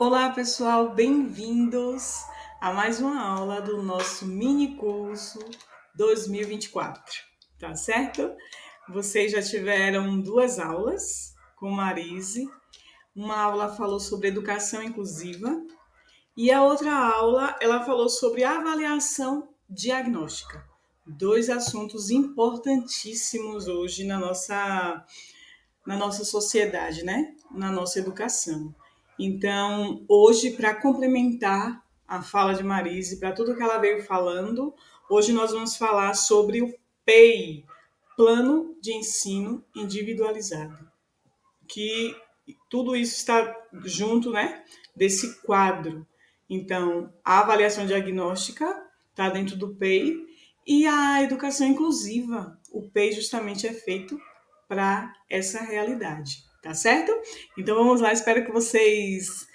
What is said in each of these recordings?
Olá, pessoal, bem-vindos a mais uma aula do nosso mini curso 2024, tá certo? Vocês já tiveram duas aulas com Marise. Uma aula falou sobre educação inclusiva e a outra aula ela falou sobre avaliação diagnóstica. Dois assuntos importantíssimos hoje na nossa sociedade, né? Na nossa educação. Então, hoje, para complementar a fala de Marise, para tudo que ela veio falando, hoje nós vamos falar sobre o PEI, Plano de Ensino Individualizado, que tudo isso está junto, né, desse quadro. Então, a avaliação diagnóstica está dentro do PEI e a educação inclusiva, o PEI justamente é feito para essa realidade, tá certo? Então vamos lá, espero que vocês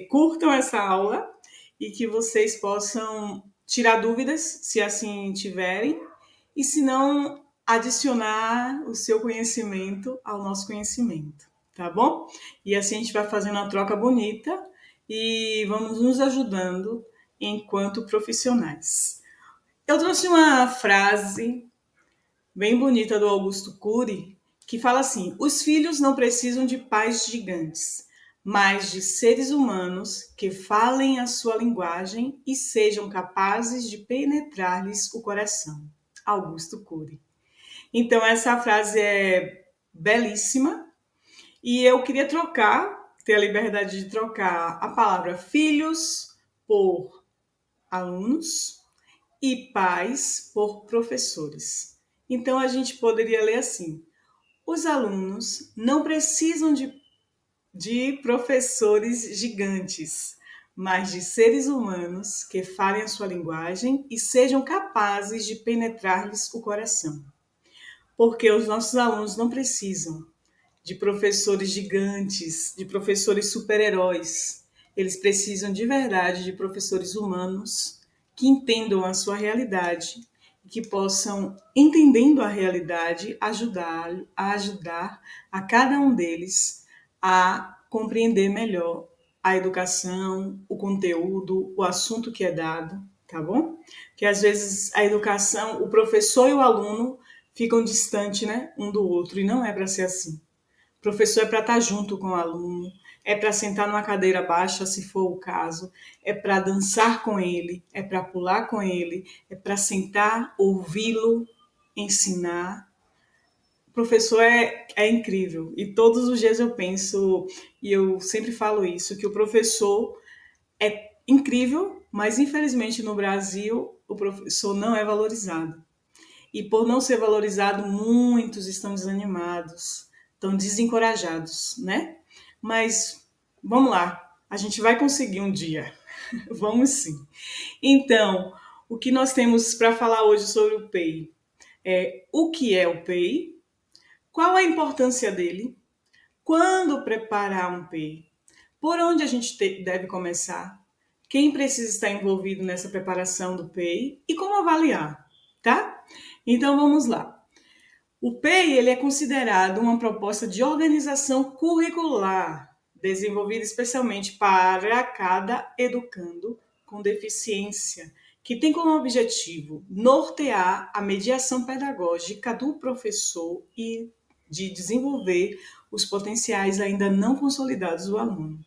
curtam essa aula e que vocês possam tirar dúvidas, se assim tiverem, e se não, adicionar o seu conhecimento ao nosso conhecimento, tá bom? E assim a gente vai fazendo uma troca bonita e vamos nos ajudando enquanto profissionais. Eu trouxe uma frase bem bonita do Augusto Cury, que fala assim: os filhos não precisam de pais gigantes, mas de seres humanos que falem a sua linguagem e sejam capazes de penetrar-lhes o coração. Augusto Cury. Então, essa frase é belíssima e eu queria ter a liberdade de trocar a palavra filhos por alunos e pais por professores. Então, a gente poderia ler assim: os alunos não precisam de professores gigantes, mas de seres humanos que falem a sua linguagem e sejam capazes de penetrar-lhes o coração. Porque os nossos alunos não precisam de professores gigantes, de professores super-heróis. Eles precisam de verdade de professores humanos que entendam a sua realidade e que possam, entendendo a realidade, ajudar a cada um deles a compreender melhor a educação, o conteúdo, o assunto que é dado, tá bom? Porque às vezes a educação, o professor e o aluno ficam distantes, né, um do outro, e não é para ser assim. O professor é para estar junto com o aluno, é para sentar numa cadeira baixa, se for o caso, é para dançar com ele, é para pular com ele, é para sentar, ouvi-lo, ensinar. O professor é incrível e todos os dias eu penso, e eu sempre falo isso, que o professor é incrível, mas infelizmente no Brasil o professor não é valorizado. E por não ser valorizado, muitos estão desanimados, estão desencorajados, né? Mas vamos lá, a gente vai conseguir um dia. Vamos sim. Então, o que nós temos para falar hoje sobre o PEI é o que é o PEI, qual a importância dele, quando preparar um PEI, por onde a gente deve começar, quem precisa estar envolvido nessa preparação do PEI e como avaliar, tá? Então vamos lá. O PEI ele é considerado uma proposta de organização curricular desenvolvida especialmente para cada educando com deficiência, que tem como objetivo nortear a mediação pedagógica do professor e de desenvolver os potenciais ainda não consolidados do aluno.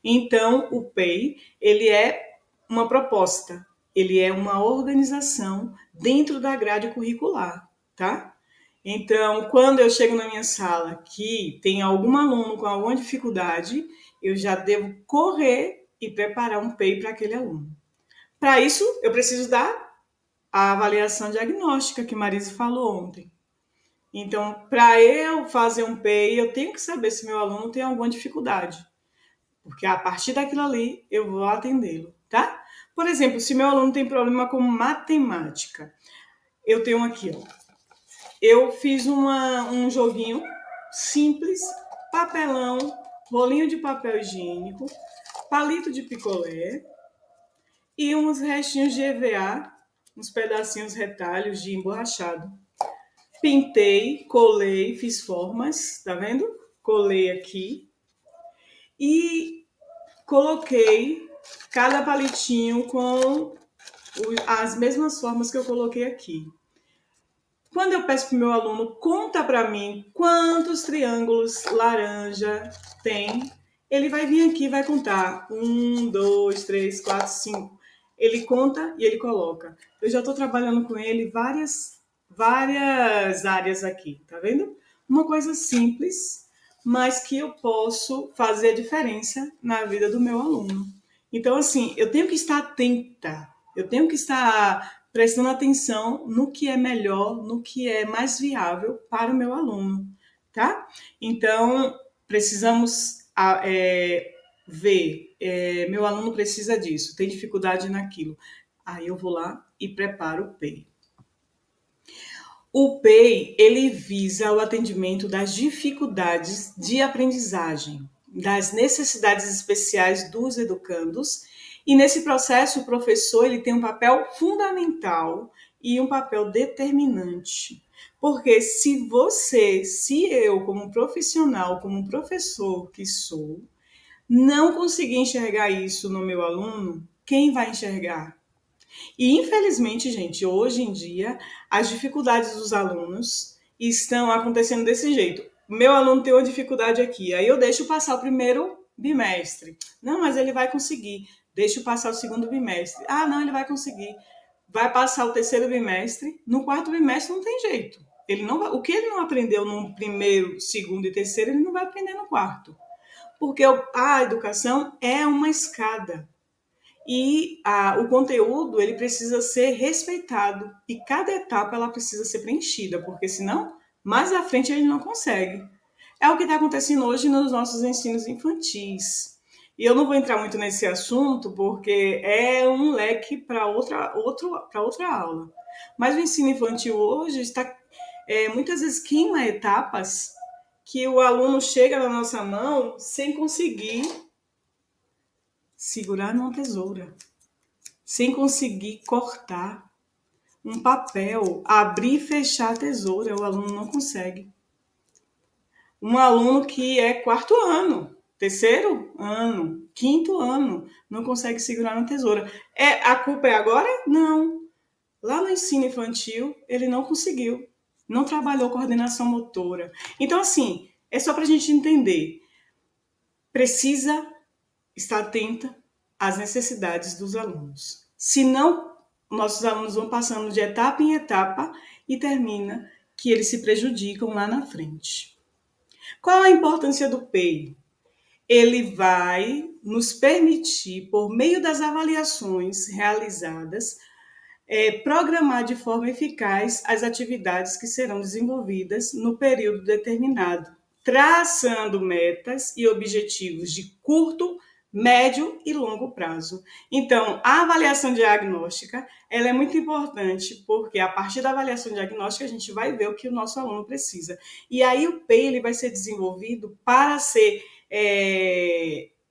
Então, o PEI ele é uma proposta, ele é uma organização dentro da grade curricular, tá? Então, quando eu chego na minha sala que tem algum aluno com alguma dificuldade, eu já devo correr e preparar um PEI para aquele aluno. Para isso, eu preciso dar a avaliação diagnóstica que Marise falou ontem. Então, para eu fazer um PEI, eu tenho que saber se meu aluno tem alguma dificuldade, porque a partir daquilo ali eu vou atendê-lo, tá? Por exemplo, se meu aluno tem problema com matemática, eu tenho aqui, ó. Eu fiz um joguinho simples, papelão, rolinho de papel higiênico, palito de picolé e uns restinhos de EVA, uns pedacinhos retalhos de emborrachado. Pintei, colei, fiz formas, tá vendo? Colei aqui. E coloquei cada palitinho com as mesmas formas que eu coloquei aqui. Quando eu peço para o meu aluno, conta para mim quantos triângulos laranja tem, ele vai vir aqui e vai contar. 1, 2, 3, 4, 5. Ele conta e ele coloca. Eu já estou trabalhando com ele várias áreas aqui, tá vendo? Uma coisa simples, mas que eu posso fazer a diferença na vida do meu aluno. Então, assim, eu tenho que estar atenta, eu tenho que estar prestando atenção no que é melhor, no que é mais viável para o meu aluno, tá? Então, precisamos ver, meu aluno precisa disso, tem dificuldade naquilo. Aí eu vou lá e preparo o PEI. O PEI, ele visa o atendimento das dificuldades de aprendizagem, das necessidades especiais dos educandos. E nesse processo, o professor ele tem um papel fundamental e um papel determinante. Porque se eu, como profissional, como professor que sou, não conseguir enxergar isso no meu aluno, quem vai enxergar? E, infelizmente, gente, hoje em dia, as dificuldades dos alunos estão acontecendo desse jeito. Meu aluno tem uma dificuldade aqui, aí eu deixo passar o primeiro bimestre. Não, mas ele vai conseguir. Deixo passar o segundo bimestre. Ah, não, ele vai conseguir. Vai passar o terceiro bimestre. No quarto bimestre não tem jeito. Ele não vai, o que ele não aprendeu no primeiro, segundo e terceiro, ele não vai aprender no quarto. Porque a educação é uma escada. E o conteúdo ele precisa ser respeitado e cada etapa ela precisa ser preenchida, porque senão mais à frente ele não consegue. É o que está acontecendo hoje nos nossos ensinos infantis. E eu não vou entrar muito nesse assunto porque é um leque para outra aula. Mas o ensino infantil hoje está muitas vezes queima etapas que o aluno chega na nossa mão sem conseguir segurar numa tesoura, sem conseguir cortar um papel, abrir e fechar a tesoura, o aluno não consegue. Um aluno que é quarto ano, terceiro ano, quinto ano, não consegue segurar na tesoura. A culpa é agora? Não. Lá no ensino infantil, ele não conseguiu, não trabalhou coordenação motora. Então, assim, é só para a gente entender. Precisa estar atenta às necessidades dos alunos. Senão, nossos alunos vão passando de etapa em etapa e termina que eles se prejudicam lá na frente. Qual a importância do PEI? Ele vai nos permitir, por meio das avaliações realizadas, programar de forma eficaz as atividades que serão desenvolvidas no período determinado, traçando metas e objetivos de curto, médio e longo prazo. Então, a avaliação diagnóstica ela é muito importante, porque a partir da avaliação diagnóstica a gente vai ver o que o nosso aluno precisa. E aí o PEI ele vai ser desenvolvido para ser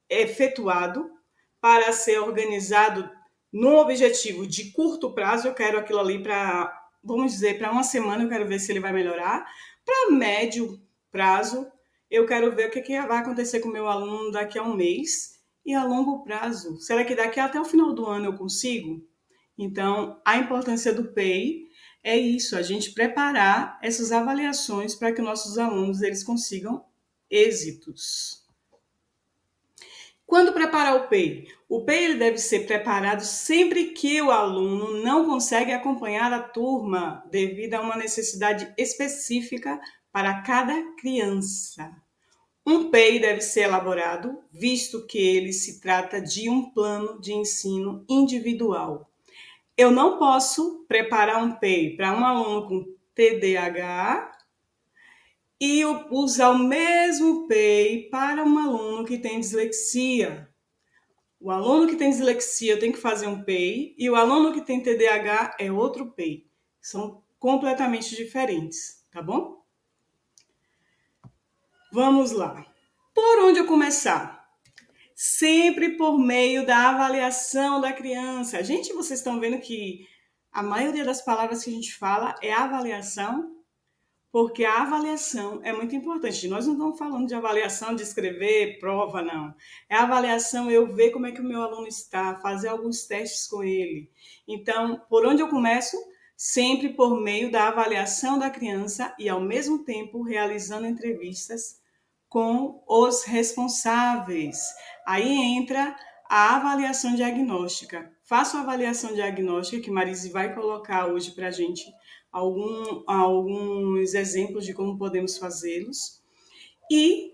efetuado, para ser organizado num objetivo de curto prazo. Eu quero aquilo ali para, vamos dizer, para uma semana, eu quero ver se ele vai melhorar. Para médio prazo, eu quero ver o que vai acontecer com o meu aluno daqui a um mês. E a longo prazo, será que daqui até o final do ano eu consigo? Então, a importância do PEI é isso, a gente preparar essas avaliações para que nossos alunos eles consigam êxitos. Quando preparar o PEI? O PEI ele deve ser preparado sempre que o aluno não consegue acompanhar a turma devido a uma necessidade específica para cada criança. Um PEI deve ser elaborado, visto que ele se trata de um plano de ensino individual. Eu não posso preparar um PEI para um aluno com TDAH e usar o mesmo PEI para um aluno que tem dislexia. O aluno que tem dislexia tem que fazer um PEI e o aluno que tem TDAH é outro PEI. São completamente diferentes, tá bom? Vamos lá. Por onde eu começar? Sempre por meio da avaliação da criança. Gente, vocês estão vendo que a maioria das palavras que a gente fala é avaliação, Porque a avaliação é muito importante. Nós não estamos falando de avaliação de escrever prova, não. É a avaliação, eu ver como é que o meu aluno está, fazer alguns testes com ele. Então, por onde eu começo? Sempre por meio da avaliação da criança e, ao mesmo tempo, realizando entrevistas com os responsáveis. Aí entra a avaliação diagnóstica. Faço a avaliação diagnóstica, que Marise vai colocar hoje para a gente alguns exemplos de como podemos fazê-los. E,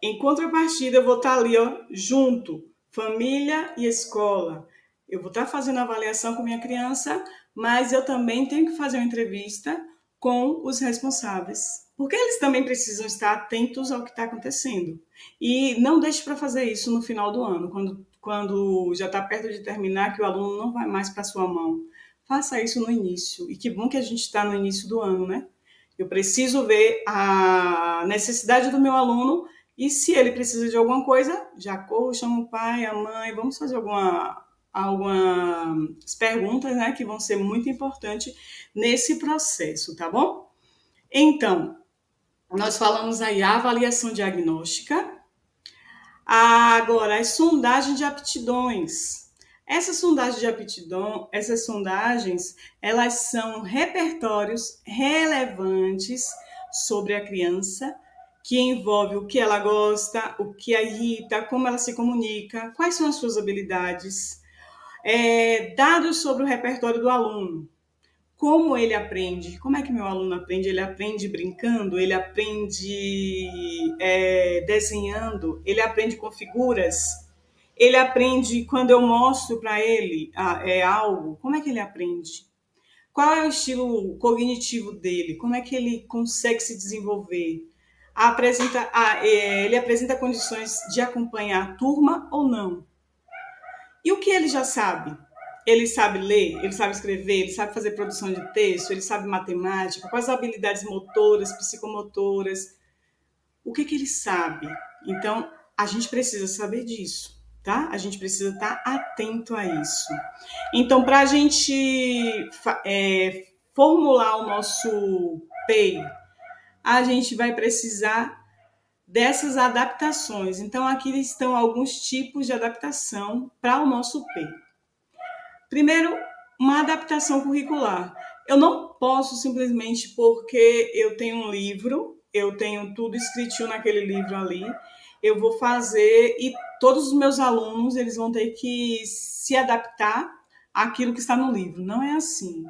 em contrapartida, eu vou estar ali, junto, família e escola. Eu vou estar fazendo a avaliação com minha criança, mas eu também tenho que fazer uma entrevista com os responsáveis, porque eles também precisam estar atentos ao que está acontecendo. E não deixe para fazer isso no final do ano, quando já está perto de terminar, que o aluno não vai mais para a sua mão. Faça isso no início. E que bom que a gente está no início do ano, né? Eu preciso ver a necessidade do meu aluno e se ele precisa de alguma coisa, já corro, chamo o pai, a mãe, vamos fazer algumas perguntas, né, que vão ser muito importantes nesse processo, tá bom? Então, nós falamos aí a avaliação diagnóstica, agora as sondagens de aptidões. Essas sondagens, elas são repertórios relevantes sobre a criança, que envolve o que ela gosta, o que a irrita, como ela se comunica, quais são as suas habilidades, dados sobre o repertório do aluno, como ele aprende, como é que meu aluno aprende? Ele aprende brincando, ele aprende desenhando, ele aprende com figuras, ele aprende quando eu mostro para ele algo, como é que ele aprende? Qual é o estilo cognitivo dele? Como é que ele consegue se desenvolver? Ele apresenta condições de acompanhar a turma ou não? E o que ele já sabe? Ele sabe ler, ele sabe escrever, ele sabe fazer produção de texto, ele sabe matemática, quais habilidades motoras, psicomotoras, o que ele sabe? Então, a gente precisa saber disso, tá? A gente precisa estar atento a isso. Então, para a gente formular o nosso PEI, a gente vai precisar dessas adaptações. Então, aqui estão alguns tipos de adaptação para o nosso PEI. Primeiro, uma adaptação curricular. Eu não posso simplesmente porque eu tenho um livro, eu tenho tudo escritinho naquele livro ali, eu vou fazer e todos os meus alunos eles vão ter que se adaptar àquilo que está no livro. Não é assim,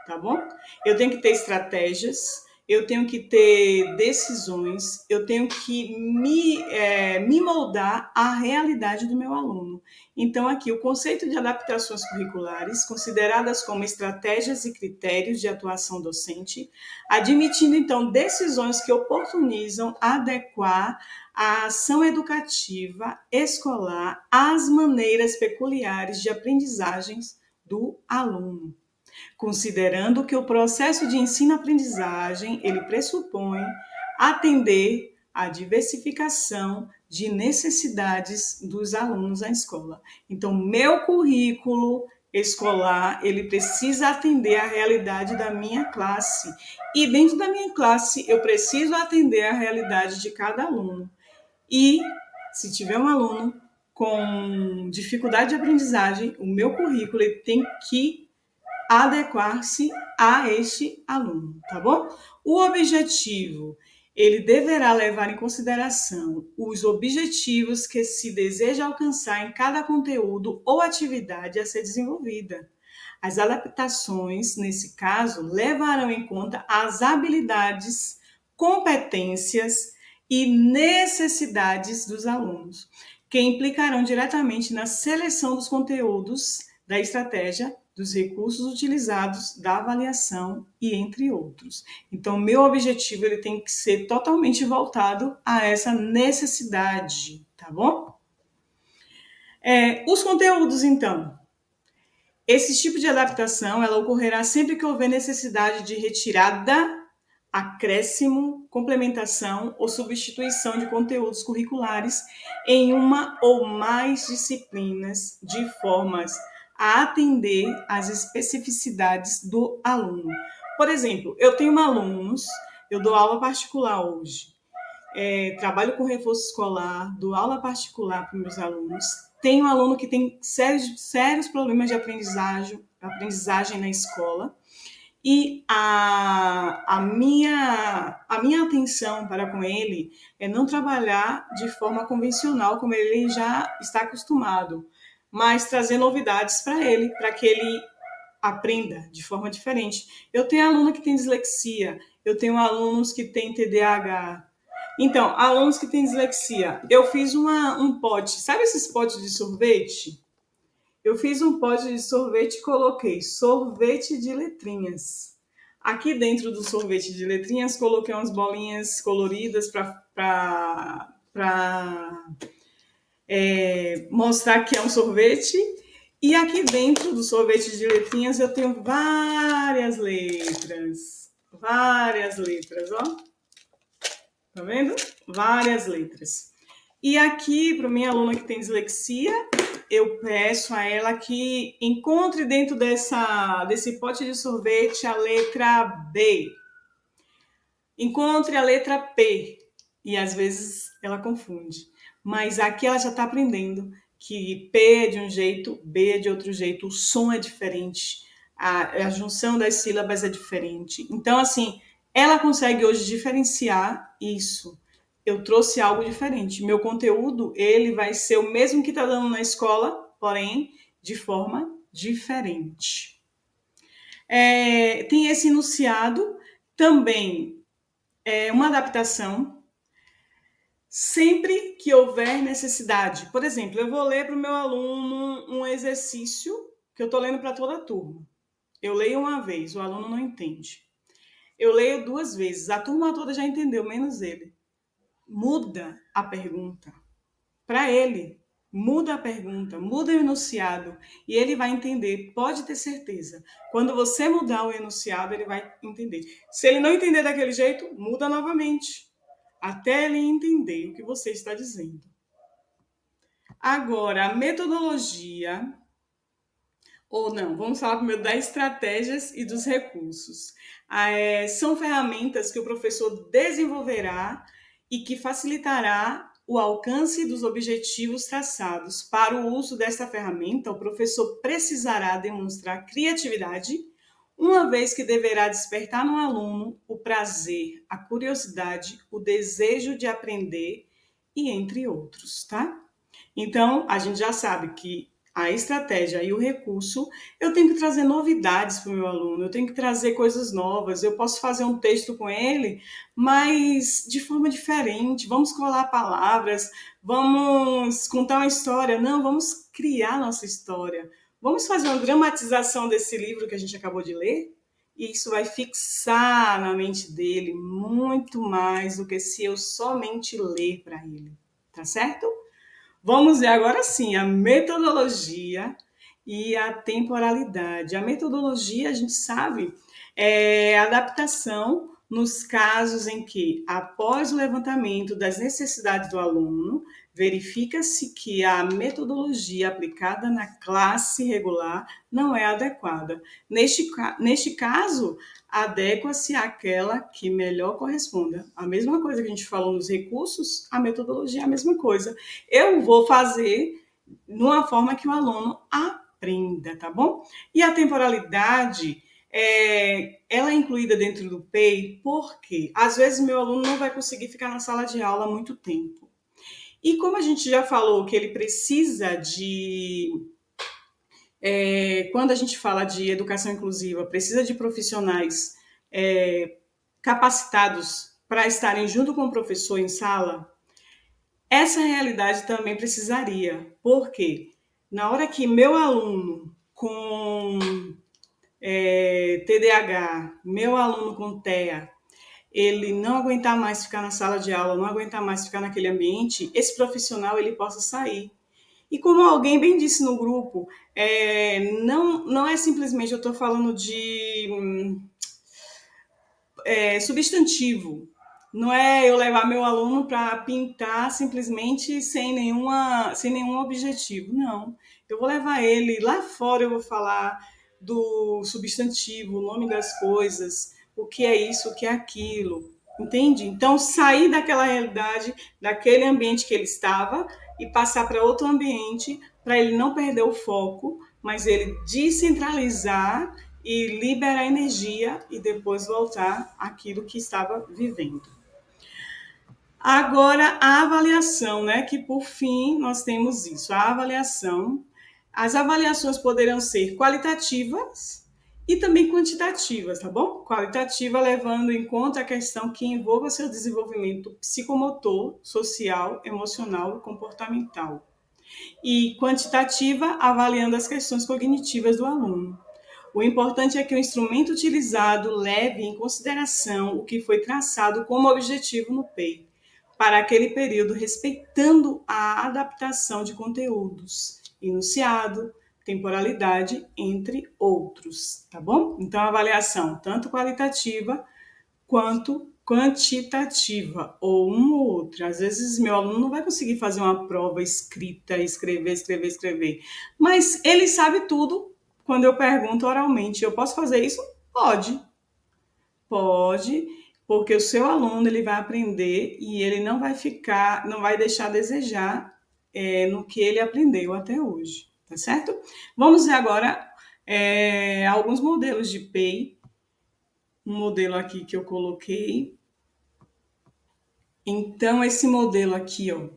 tá bom? Eu tenho que ter estratégias, eu tenho que ter decisões, eu tenho que me moldar à realidade do meu aluno. Então, aqui, o conceito de adaptações curriculares, consideradas como estratégias e critérios de atuação docente, admitindo, então, decisões que oportunizam adequar a ação educativa escolar às maneiras peculiares de aprendizagens do aluno, considerando que o processo de ensino-aprendizagem ele pressupõe atender à diversificação de necessidades dos alunos na escola. Então, meu currículo escolar, ele precisa atender à realidade da minha classe. E dentro da minha classe, eu preciso atender à realidade de cada aluno. E, se tiver um aluno com dificuldade de aprendizagem, o meu currículo ele tem que adequar-se a este aluno, tá bom? O objetivo, ele deverá levar em consideração os objetivos que se deseja alcançar em cada conteúdo ou atividade a ser desenvolvida. As adaptações, nesse caso, levarão em conta as habilidades, competências e necessidades dos alunos, que implicarão diretamente na seleção dos conteúdos da estratégia, dos recursos utilizados, da avaliação e entre outros. Então, meu objetivo ele tem que ser totalmente voltado a essa necessidade, tá bom? Os conteúdos, então. Esse tipo de adaptação, ela ocorrerá sempre que houver necessidade de retirada, acréscimo, complementação ou substituição de conteúdos curriculares em uma ou mais disciplinas de formas a atender às especificidades do aluno. Por exemplo, eu tenho alunos, eu dou aula particular hoje, trabalho com reforço escolar, dou aula particular para meus alunos. Tenho aluno que tem sérios problemas de aprendizagem na escola. E a minha atenção para com ele é não trabalhar de forma convencional, como ele já está acostumado, mas trazer novidades para ele, para que ele aprenda de forma diferente. Eu tenho aluno que tem dislexia, eu tenho alunos que têm TDAH. Então, alunos que têm dislexia, eu fiz um pote, sabe esses potes de sorvete? Eu fiz um pote de sorvete e coloquei sorvete de letrinhas. Aqui dentro do sorvete de letrinhas, coloquei umas bolinhas coloridas para mostrar que é um sorvete. E aqui dentro do sorvete de letrinhas eu tenho várias letras. Várias letras, ó. Tá vendo? Várias letras. E aqui, para minha aluna que tem dislexia, eu peço a ela que encontre dentro desse pote de sorvete a letra B. Encontre a letra P. E às vezes ela confunde. Mas aqui ela já está aprendendo que P é de um jeito, B é de outro jeito, o som é diferente, a junção das sílabas é diferente. Então, assim, ela consegue hoje diferenciar isso. Eu trouxe algo diferente. Meu conteúdo, ele vai ser o mesmo que está dando na escola, porém, de forma diferente. Tem esse enunciado, também uma adaptação, sempre que houver necessidade. Por exemplo, eu vou ler para o meu aluno um exercício que eu estou lendo para toda a turma. Eu leio uma vez, o aluno não entende. Eu leio 2 vezes, a turma toda já entendeu, menos ele. Muda a pergunta para ele, muda a pergunta, muda o enunciado e ele vai entender, pode ter certeza. Quando você mudar o enunciado, ele vai entender. Se ele não entender daquele jeito, muda novamente, até ele entender o que você está dizendo. Agora, a metodologia, ou não, vamos falar primeiro das estratégias e dos recursos. São ferramentas que o professor desenvolverá e que facilitará o alcance dos objetivos traçados. Para o uso desta ferramenta, o professor precisará demonstrar criatividade, uma vez que deverá despertar no aluno o prazer, a curiosidade, o desejo de aprender e entre outros, tá? Então, a gente já sabe que a estratégia e o recurso, eu tenho que trazer novidades para o meu aluno, eu tenho que trazer coisas novas, eu posso fazer um texto com ele, mas de forma diferente, vamos colar palavras, vamos contar uma história, não, vamos criar nossa história, vamos fazer uma dramatização desse livro que a gente acabou de ler, e isso vai fixar na mente dele muito mais do que se eu somente ler para ele, tá certo? Vamos ver agora sim a metodologia e a temporalidade. A metodologia, a gente sabe, é a adaptação nos casos em que, após o levantamento das necessidades do aluno, verifica-se que a metodologia aplicada na classe regular não é adequada. Neste caso, adequa-se àquela que melhor corresponda. A mesma coisa que a gente falou nos recursos, a metodologia é a mesma coisa. Eu vou fazer de uma forma que o aluno aprenda, tá bom? E a temporalidade, ela é incluída dentro do PEI porque, às vezes, meu aluno não vai conseguir ficar na sala de aula muito tempo. E como a gente já falou que ele precisa de... quando a gente fala de educação inclusiva, precisa de profissionais capacitados para estarem junto com o professor em sala, essa realidade também precisaria. Por quê? Na hora que meu aluno com TDAH, meu aluno com TEA, ele não aguentar mais ficar na sala de aula, não aguentar mais ficar naquele ambiente, esse profissional ele possa sair. E como alguém bem disse no grupo, não é simplesmente eu estou falando de substantivo. Não é eu levar meu aluno para pintar simplesmente sem nenhum objetivo. Não. Eu vou levar ele lá fora, eu vou falar do substantivo, o nome das coisas, o que é isso, o que é aquilo, entende? Então, sair daquela realidade, daquele ambiente que ele estava e passar para outro ambiente, para ele não perder o foco, mas ele descentralizar e liberar energia e depois voltar àquilo que estava vivendo. Agora, a avaliação, né? Que por fim nós temos isso, a avaliação. As avaliações poderão ser qualitativas e também quantitativas, tá bom? Qualitativa levando em conta a questão que envolva seu desenvolvimento psicomotor, social, emocional e comportamental. E quantitativa, avaliando as questões cognitivas do aluno. O importante é que o instrumento utilizado leve em consideração o que foi traçado como objetivo no PEI, para aquele período, respeitando a adaptação de conteúdos, enunciado, temporalidade, entre outros, tá bom? Então, a avaliação tanto qualitativa quanto quantitativa, ou um ou outro. Às vezes, meu aluno não vai conseguir fazer uma prova escrita, escrever, mas ele sabe tudo quando eu pergunto oralmente. Eu posso fazer isso? Pode. Pode, porque o seu aluno ele vai aprender e ele não vai deixar a desejar no que ele aprendeu até hoje, tá certo? Vamos ver agora alguns modelos de PEI. Um modelo aqui que eu coloquei. Então, esse modelo aqui, ó.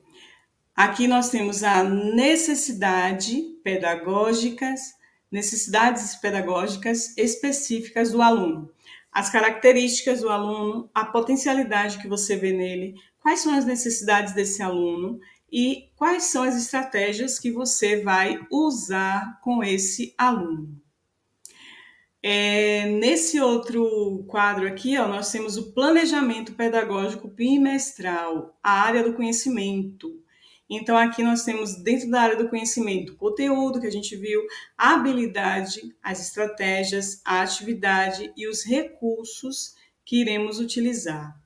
Aqui nós temos a necessidades pedagógicas específicas do aluno. As características do aluno, a potencialidade que você vê nele, quais são as necessidades desse aluno e quais são as estratégias que você vai usar com esse aluno. Nesse outro quadro aqui, ó, nós temos o planejamento pedagógico bimestral, a área do conhecimento. Então, aqui nós temos, dentro da área do conhecimento, o conteúdo que a gente viu, a habilidade, as estratégias, a atividade e os recursos que iremos utilizar.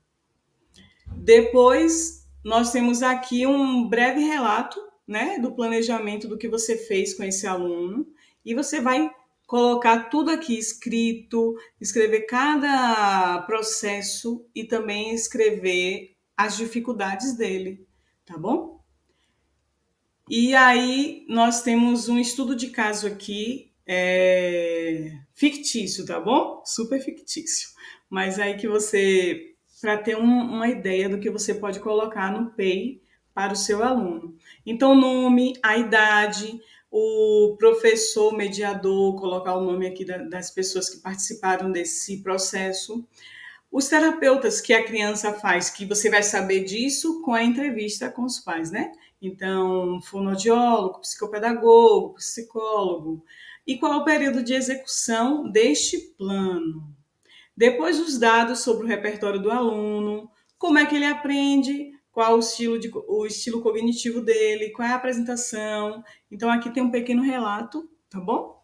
Depois, nós temos aqui um breve relato, né, do planejamento do que você fez com esse aluno e você vai colocar tudo aqui escrito, escrever cada processo e também escrever as dificuldades dele, tá bom? E aí nós temos um estudo de caso aqui, fictício, tá bom? Super fictício. Mas aí que você, para ter uma ideia do que você pode colocar no PEI para o seu aluno. Então, o nome, a idade, o professor mediador, colocar o nome aqui das pessoas que participaram desse processo. Os terapeutas que a criança faz, que você vai saber disso com a entrevista com os pais, né? Então, fonoaudiólogo, psicopedagogo, psicólogo. E qual é o período de execução deste plano? Depois, os dados sobre o repertório do aluno, como é que ele aprende, qual o estilo cognitivo dele, qual é a apresentação. Então, aqui tem um pequeno relato, tá bom?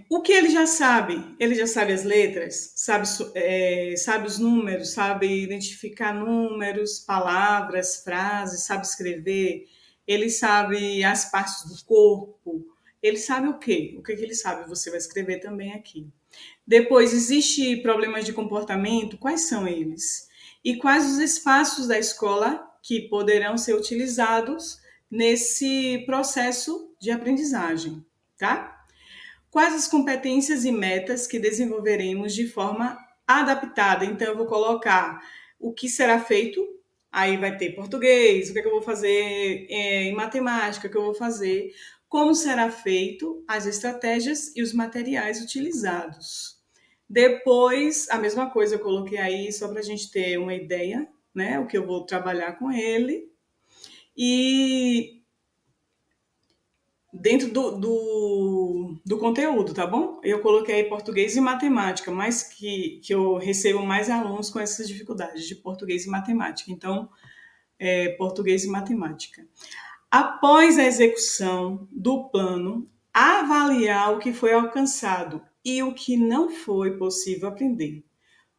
O que ele já sabe? Ele já sabe as letras, sabe os números, sabe identificar números, palavras, frases, sabe escrever, ele sabe as partes do corpo, ele sabe o quê? O que ele sabe? Você vai escrever também aqui. Depois, existe problemas de comportamento? Quais são eles? E quais os espaços da escola que poderão ser utilizados nesse processo de aprendizagem, tá? Quais as competências e metas que desenvolveremos de forma adaptada? Então, eu vou colocar o que será feito, aí vai ter português, o que eu vou fazer em matemática, o que eu vou fazer, como será feito, as estratégias e os materiais utilizados. Depois, a mesma coisa eu coloquei aí só para a gente ter uma ideia, né? O que eu vou trabalhar com ele. E dentro do conteúdo, tá bom? Eu coloquei aí português e matemática, mas que eu recebo mais alunos com essas dificuldades de português e matemática. Então, português e matemática. Após a execução do plano, avaliar o que foi alcançado e o que não foi possível aprender.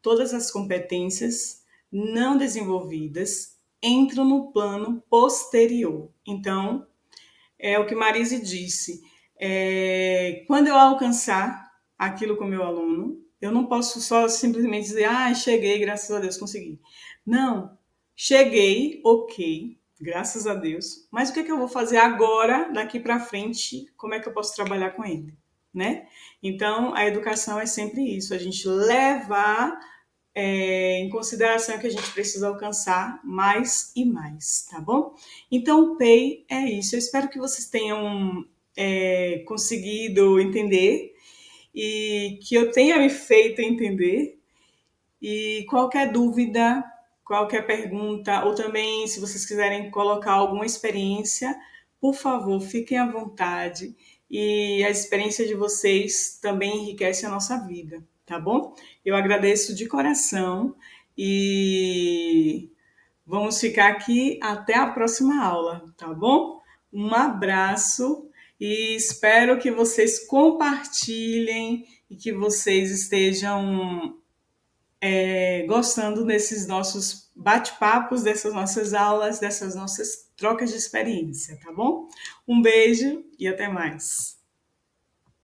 Todas as competências não desenvolvidas entram no plano posterior. Então, é o que Marise disse. Quando eu alcançar aquilo com o meu aluno, eu não posso só simplesmente dizer, cheguei, graças a Deus, consegui. Não, cheguei, ok, graças a Deus, mas o que é que eu vou fazer agora, daqui para frente, como é que eu posso trabalhar com ele, né? Então, a educação é sempre isso, a gente levar em consideração que a gente precisa alcançar mais e mais, tá bom? Então, o PEI é isso. Eu espero que vocês tenham conseguido entender e que eu tenha me feito entender. E qualquer dúvida, qualquer pergunta, ou também se vocês quiserem colocar alguma experiência, por favor, fiquem à vontade. E a experiência de vocês também enriquece a nossa vida, tá bom? Eu agradeço de coração e vamos ficar aqui até a próxima aula, tá bom? Um abraço e espero que vocês compartilhem e que vocês estejam gostando desses nossos bate-papos, dessas nossas aulas, dessas nossas trocas de experiência, tá bom? Um beijo e até mais.